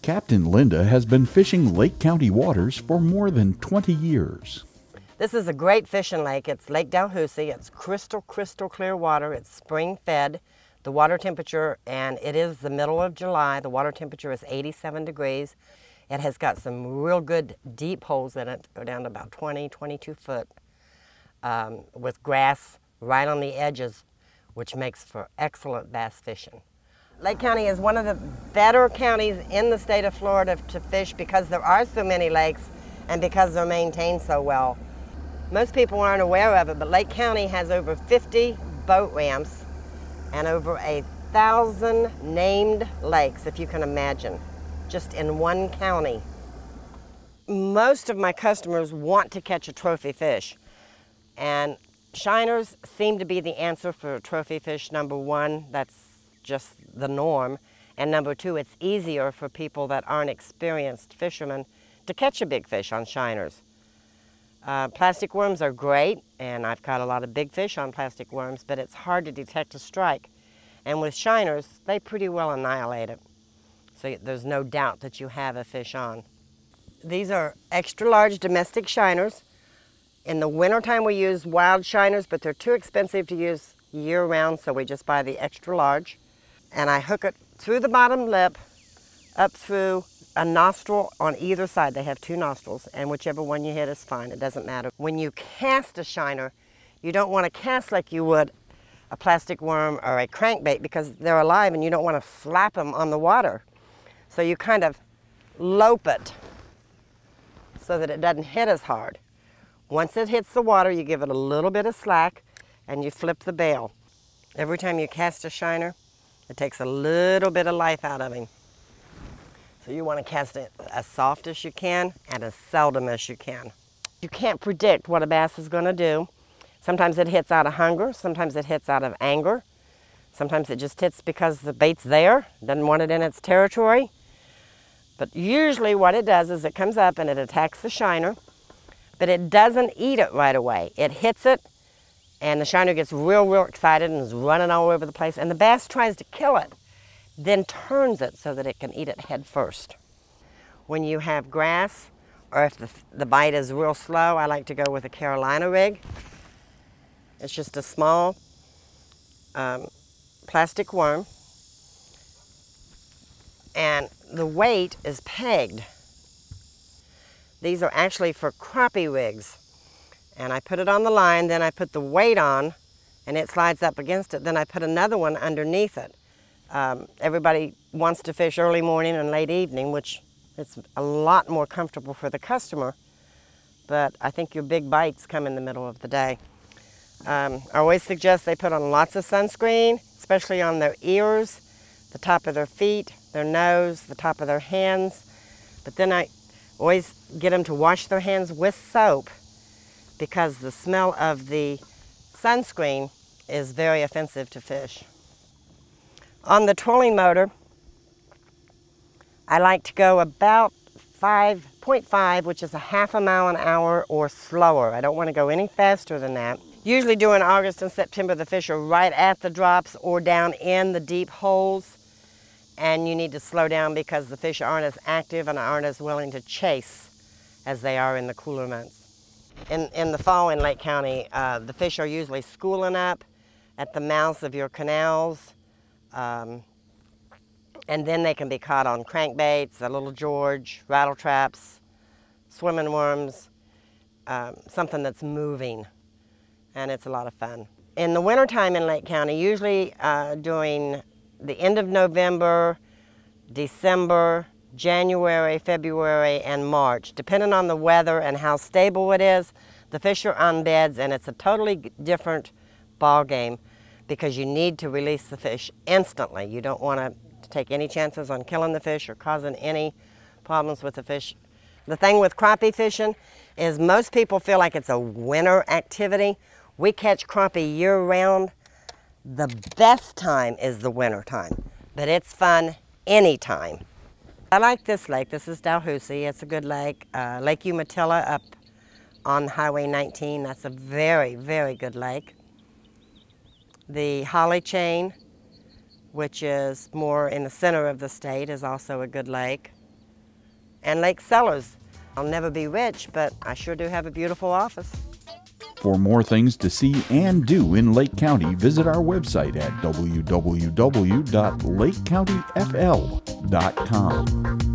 Captain Linda has been fishing Lake County waters for more than 20 years. This is a great fishing lake. It's Lake Dalhousie. It's crystal clear water. It's spring fed. The water temperature, and it is the middle of July, the water temperature is 87 degrees. It has got some real good deep holes in it, go down to about 20, 22 foot, with grass right on the edges, which makes for excellent bass fishing. Lake County is one of the better counties in the state of Florida to fish because there are so many lakes and because they're maintained so well. Most people aren't aware of it, but Lake County has over 50 boat ramps and over 1,000 named lakes, if you can imagine, just in one county. Most of my customers want to catch a trophy fish, and shiners seem to be the answer for trophy fish. Number one, that's just the norm, and number two, it's easier for people that aren't experienced fishermen to catch a big fish on shiners. Plastic worms are great, and I've caught a lot of big fish on plastic worms, but it's hard to detect a strike. And with shiners, they pretty well annihilate it. So there's no doubt that you have a fish on. These are extra large domestic shiners. In the wintertime we use wild shiners, but they're too expensive to use year round, so we just buy the extra large. And I hook it through the bottom lip, up through a nostril on either side. They have two nostrils, and whichever one you hit is fine, it doesn't matter. When you cast a shiner, you don't want to cast like you would a plastic worm or a crankbait because they're alive and you don't want to flap them on the water. So you kind of lope it so that it doesn't hit as hard. Once it hits the water, you give it a little bit of slack and you flip the bail. Every time you cast a shiner, it takes a little bit of life out of him. So you want to cast it as soft as you can and as seldom as you can. You can't predict what a bass is going to do. Sometimes it hits out of hunger, sometimes it hits out of anger, sometimes it just hits because the bait's there, doesn't want it in its territory. But usually what it does is it comes up and it attacks the shiner, but it doesn't eat it right away. It hits it, and the shiner gets real excited and is running all over the place, and the bass tries to kill it, then turns it so that it can eat it head first. When you have grass, or if the bite is real slow, I like to go with a Carolina rig. It's just a small plastic worm, and the weight is pegged. These are actually for crappie rigs. And I put it on the line, then I put the weight on, and it slides up against it. Then I put another one underneath it. Everybody wants to fish early morning and late evening, which is a lot more comfortable for the customer, but I think your big bites come in the middle of the day. I always suggest they put on lots of sunscreen, especially on their ears, the top of their feet, their nose, the top of their hands. But then I always get them to wash their hands with soap because the smell of the sunscreen is very offensive to fish. On the trolling motor, I like to go about 5.5, which is a half a mile an hour or slower. I don't want to go any faster than that. Usually during August and September, the fish are right at the drops or down in the deep holes, and you need to slow down because the fish aren't as active and aren't as willing to chase as they are in the cooler months. In the fall in Lake County, the fish are usually schooling up at the mouths of your canals, and then they can be caught on crankbaits, a little George, rattle traps, swimming worms, something that's moving, and it's a lot of fun. In the wintertime in Lake County, usually during the end of November, December, January, February, and March, depending on the weather and how stable it is, the fish are on beds, and it's a totally different ball game because you need to release the fish instantly. You don't want to take any chances on killing the fish or causing any problems with the fish. The thing with crappie fishing is most people feel like it's a winter activity. We catch crappie year-round. The best time is the winter time, but it's fun anytime. I like this lake. This is Dalhousie. It's a good lake. Lake Umatilla up on Highway 19. That's a very, very good lake. The Holly Chain, which is more in the center of the state, is also a good lake. And Lake Sellers. I'll never be rich, but I sure do have a beautiful office. For more things to see and do in Lake County, visit our website at www.lakecountyfl.com.